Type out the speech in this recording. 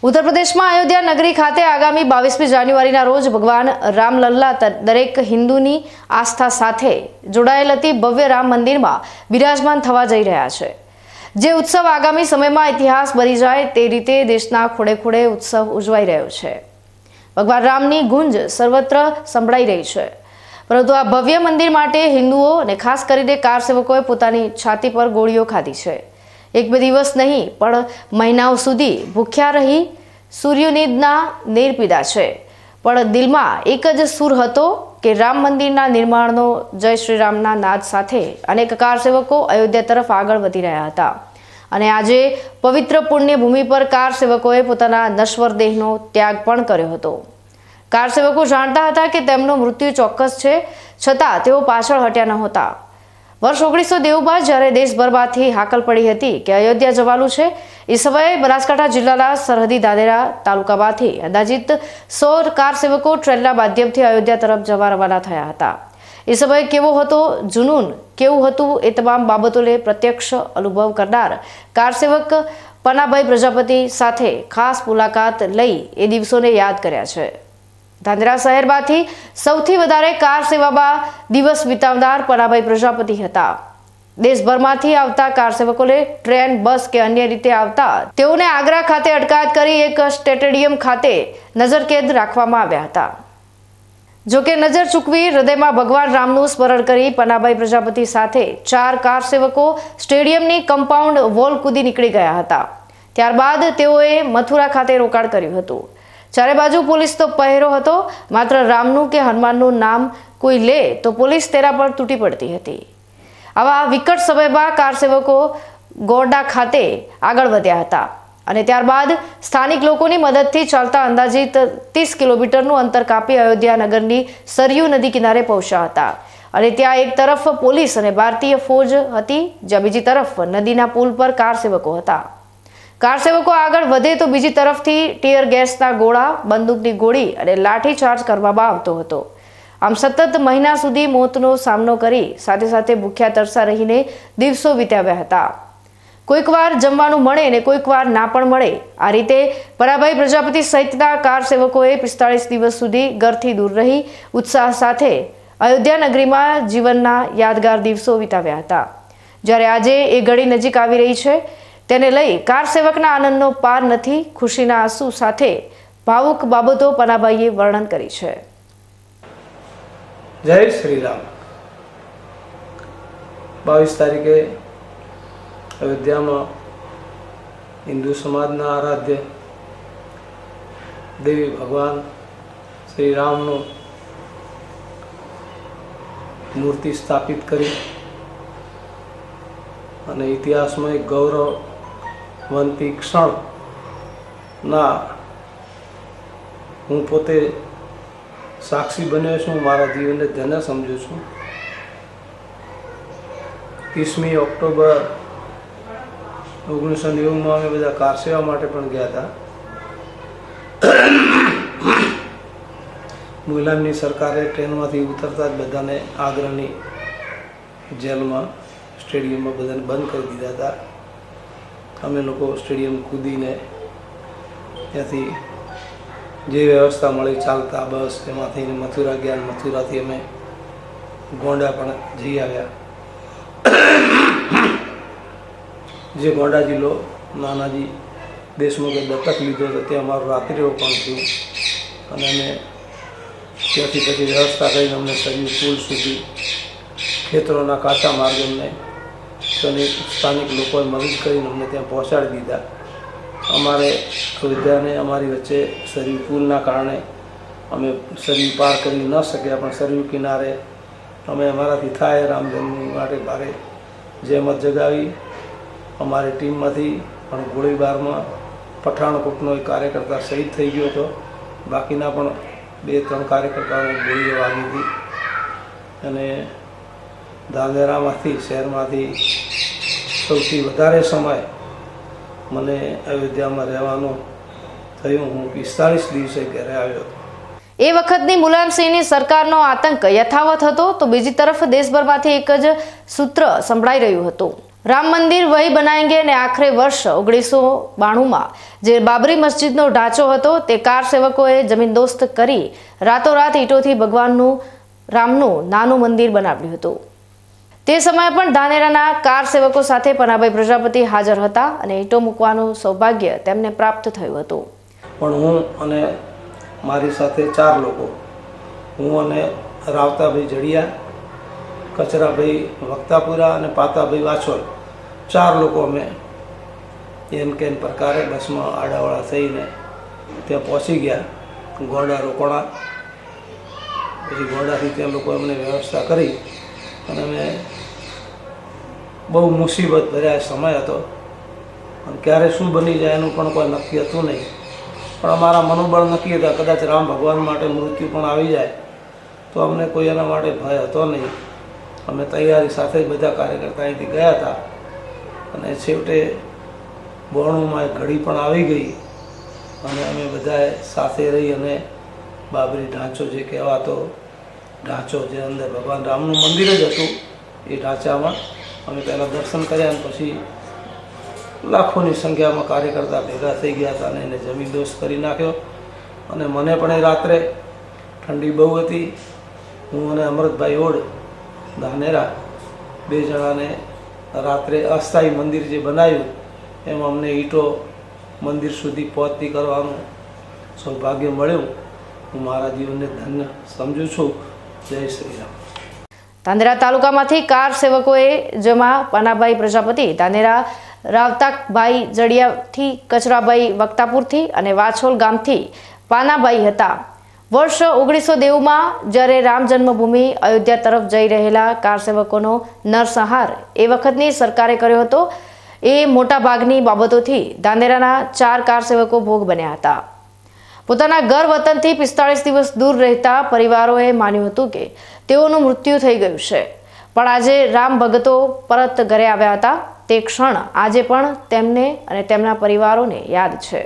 ઉત્તર પ્રદેશમાં અયોધ્યા નગરી ખાતે આગામી 22મી જાન્યુઆરીના રોજ ભગવાન રામલલ્લા દરેક હિન્દુની આસ્થા સાથે જોડાયેલ અતિ ભવ્ય રામ મંદિરમાં બિરાજમાન થવા જઈ રહ્યા છે। જે ઉત્સવ આગામી સમયમાં ઇતિહાસ બની જાય તે રીતે દેશના ખૂણે ખૂણે ઉત્સવ ઉજવાઈ રહ્યો છે। ભગવાન રામની ગુંજ સર્વત્ર સંભળાઈ રહી છે, પરંતુ આ ભવ્ય મંદિર માટે હિન્દુઓ અને ખાસ કરીને કાર સેવકોએ પોતાની છાતી પર ગોળીઓ ખાધી છે। એક બે દિવસ નહીં પણ મહિનાઓ સુધી ભૂખ્યા રહી સૂર્યનિદના નીર પીધા છે, પણ દિલમાં એક જ સૂર હતો કે રામ મંદિરના નિર્માણનો જય શ્રી રામના નાદ સાથે અનેક કાર સેવકો અયોધ્યા તરફ આગળ વધી રહ્યા હતા। અને આજે પવિત્ર પુણ્ય ભૂમિ પર કાર સેવકોએ પોતાના નશ્વર દેહનો ત્યાગ પણ કર્યો હતો। કાર સેવકો જાણતા હતા કે તેમનું મૃત્યુ ચોક્કસ છે, છતાં તેઓ પાછળ હટ્યા નહોતા। વર્ષ 1990 બાદ જ્યારે દેશભરમાંથી હાકલ પડી હતી કે અયોધ્યા જવાનું છે, એ સમયે બનાસકાંઠા જિલ્લાના સરહદી ધાનેરા તાલુકામાંથી અંદાજિત 100 કાર સેવકો ટ્રેનના માધ્યમથી અયોધ્યા તરફ જવા રવાના થયા હતા। એ સમયે કેવો હતો જુનૂન, કેવું હતું એ તમામ બાબતોને પ્રત્યક્ષ અનુભવ કરનાર કાર સેવક પનાભાઈ પ્રજાપતિ સાથે ખાસ મુલાકાત લઈ એ દિવસોને યાદ કર્યા છે। ધાનેરા શહેરમાંથી સૌથી વધારે કાર સેવામાં દિવસ વિતાવનાર પનાભાઈ પ્રજાપતિ હતા। દેશભરમાંથી આવતા કાર સેવકોને ટ્રેન, બસ કે અન્ય રીતે આવતા તેઓને આગ્રા ખાતે અટકાયત કરી એક સ્ટેડિયમ ખાતે નજરકેદ રાખવામાં આવ્યા હતા। જોકે નજર ચૂકવી હૃદયમાં ભગવાન રામનું સ્મરણ કરી પનાભાઈ પ્રજાપતિ સાથે 4 કાર સેવકો સ્ટેડિયમની કમ્પાઉન્ડ વોલ કૂદી નીકળી ગયા હતા। ત્યારબાદ તેઓએ મથુરા ખાતે રોકાણ કર્યું હતું। ચારે બાજુ પોલીસનો પહેરો હતો, માત્ર રામનું કે હનુમાનનું નામ કોઈ લે તો પોલીસ તેના પર તૂટી પડતી હતી। આવા વિકટ સમયમાં કાર સેવકો ગોંડા ખાતે આગળ વધ્યા હતા અને ત્યારબાદ સ્થાનિક લોકોની મદદથી ચાલતા અંદાજિત 30 કિલોમીટરનું અંતર કાપી અયોધ્યા નગરની સરયુ નદી કિનારે પહોંચ્યા હતા। અને ત્યાં એક તરફ પોલીસ અને ભારતીય ફોજ હતી, જ્યાં બીજી તરફ નદીના પુલ પર કાર સેવકો હતા। કાર સેવકો આગળ વધે તો બીજી તરફથી ટીયર ગેસના ગોળા, બંદૂકની ગોળી અને લાઠીચાર્જ કરવામાં આવતો હતો। આમ સતત મહિના સુધી મોતનો સામનો કરી સાથે સાથે ભૂખ્યા તરસા રહીને દિવસો વિતાવ્યા હતા। કોઈક વાર જમવાનું મળે ને કોઈક વાર ના પણ મળે। આ રીતે પનાભાઈ પ્રજાપતિ સહિતના કાર સેવકોએ 45 દિવસ સુધી ઘરથી દૂર રહી ઉત્સાહ સાથે અયોધ્યા નગરીમાં જીવનના યાદગાર દિવસો વિતાવ્યા હતા। જ્યારે આજે એ ઘડી નજીક આવી રહી છે, તેને લઈ કાર સેવકના આનંદનો પાર નથી। ખુશીના આંસુ સાથે ભાવુક બાબતો પનાભાઈએ વર્ણન કરી છે। જય શ્રી રામ। 22 તારીખે અયોધ્યામાં હિન્દુ સમાજના આરાધ્ય દેવી ભગવાન શ્રી રામનું મૂર્તિ સ્થાપિત કરી અને ઇતિહાસમાં એક ગૌરવવંતી ક્ષણના હું પોતે સાક્ષી બન્યો છું। મારા જીવનને ધન્ય સમજું છું। 30મી ઓક્ટોબર 1990માં અમે બધા કાર સેવા માટે પણ ગયા હતા। મુલાયમની સરકારે ટ્રેનમાંથી ઉતરતા જ બધાને આગ્રાની જેલમાં સ્ટેડિયમમાં બધાને બંધ કરી દીધા હતા। અમે લોકો સ્ટેડિયમ કૂદીને ત્યાંથી જે વ્યવસ્થા મળી ચાલતા બસ એમાંથી મથુરા ગયા। મથુરાથી અમે ગોંડા પણ જઈ આવ્યા। જે ગોંડા જિલ્લો નાનાજી દેશમુખે દત્તક લીધો હતો ત્યાં અમારું રાત્રિ રોકાણ થયું અને અમે ત્યાંથી પછી વ્યવસ્થા કરીને અમને સરયુ પુલ સુધી ખેતરોના કાચા માર્ગે અમને સ્થાનિક લોકોએ મદદ કરીને અમને ત્યાં પહોંચાડી દીધા। અમારે અયોધ્યાને અમારી વચ્ચે સરયુ પુલના કારણે અમે સરયુ પાર કરી ન શક્યા, પણ સરયુ કિનારે અમે અમારાથી થાય રામ જન્મભૂમિ માટે ભારે જહેમત જગાવી। અમારી ટીમમાંથી પણ ગોળીબારમાં પઠાણકોટનો એક કાર્યકર્તા શહીદ થઈ ગયો હતો। બાકીના પણ 2-3 કાર્યકર્તાઓને ગોળીઓ વાગી હતી અને ધાનેરામાંથી શહેરમાંથી સૌથી વધારે સમય મને અયોધ્યામાં રહેવાનું થયું। હું 45 દિવસે ઘરે આવ્યો હતો। એ વખતની મુલાયમસિંહની સરકારનો આતંક યથાવત હતો તો બીજી તરફ દેશભરમાંથી એક જ સૂત્ર સંભળાઈ રહ્યું હતું। રામ મંદિર વહી બનાએંગે ને આખરે વર્ષ 1992માં જે બાબરી મસ્જિદનો ઢાંચો હતો તે કાર સેવકોએ જમીનદોસ્ત કરી રાતોરાત ઈંટોથી ભગવાનનું રામનું નાનું મંદિર બનાવ્યું હતું। તે સમયે પણ ધાનેરાના કાર સેવકો સાથે પનાભાઈ પ્રજાપતિ હાજર હતા અને ઈંટો મૂકવાનું સૌભાગ્ય તેમને પ્રાપ્ત થયું હતું। પણ હું અને મારી સાથે 4 લોકો, હું અને રાવતાભાઈ જડિયા, કચરાભાઈ વક્તાપુરા અને પાતાભાઈ વાછોલ, 4 લોકો અમે એન કેન પ્રકારે બસમાં આડાવાળા થઈને ત્યાં પહોંચી ગયા। ગોંડા રોકણા, પછી ગોંડાથી ત્યાં લોકો અમને વ્યવસ્થા કરી અને અમે બહુ મુસીબત ભર્યા સમય હતો અને ક્યારે શું બની જાય એનું પણ કોઈ નક્કી હતું નહીં, પણ અમારા મનોબળ નક્કી હતા કદાચ રામ ભગવાન માટે મૃત્યુ પણ આવી જાય તો અમને કોઈ એના માટે ભય હતો નહીં। અમે તૈયારી સાથે જ બધા કાર્યકર્તા અહીંથી ગયા હતા અને છેવટે બોર્ણુમાં એક ઘડી પણ આવી ગઈ અને અમે બધાએ સાથે રહી અને બાબરી ઢાંચો જે કહેવાતો ઢાંચો જે અંદર ભગવાન રામનું મંદિર જ હતું એ ઢાંચામાં અમે પહેલાં દર્શન કર્યા અને પછી લાખોની સંખ્યામાં કાર્યકર્તા ભેગા થઈ ગયા હતા અને એને જમીનદોસ્ત કરી નાખ્યો। અને મને પણ એ રાત્રે ઠંડી બહુ હતી, હું અને અમૃતભાઈ ઓડ ધાનેરા 2 જણાને રાત્રે અસ્થાયી મંદિર જે બનાવ્યું એમાં અમને ઈંટો મંદિર સુધી પહોંચતી કરવાનું સૌભાગ્ય મળ્યું। હું મારા જીવનને ધન્ય સમજું છું। જય શ્રી રામ। ધાનેરા તાલુકામાંથી કાર સેવકોએ જેમાં પનાભાઈ પ્રજાપતિ ધાનેરા, રાવતાભાઈ જડિયાથી, કચરાભાઈ વક્તાપુરથી અને વાછોલ ગામથી પાનાભાઈ હતા। વર્ષ 1990માં જ્યારે રામ જન્મભૂમિ અયોધ્યા તરફ જઈ રહેલા કાર સેવકોનો નરસંહાર એ વખતની સરકારે કર્યો હતો। એ મોટા ભાગની બાબતોથી ધાનેરાના 4 કાર સેવકો ભોગ બન્યા હતા। પોતાના ઘર વતનથી 45 દિવસ દૂર રહેતા પરિવારોએ માન્યું હતું કે તેઓનું મૃત્યુ થઈ ગયું છે, પણ આજે રામ ભગતો પરત ઘરે આવ્યા હતા। તે ક્ષણ આજે પણ તેમને અને તેમના પરિવારોને યાદ છે।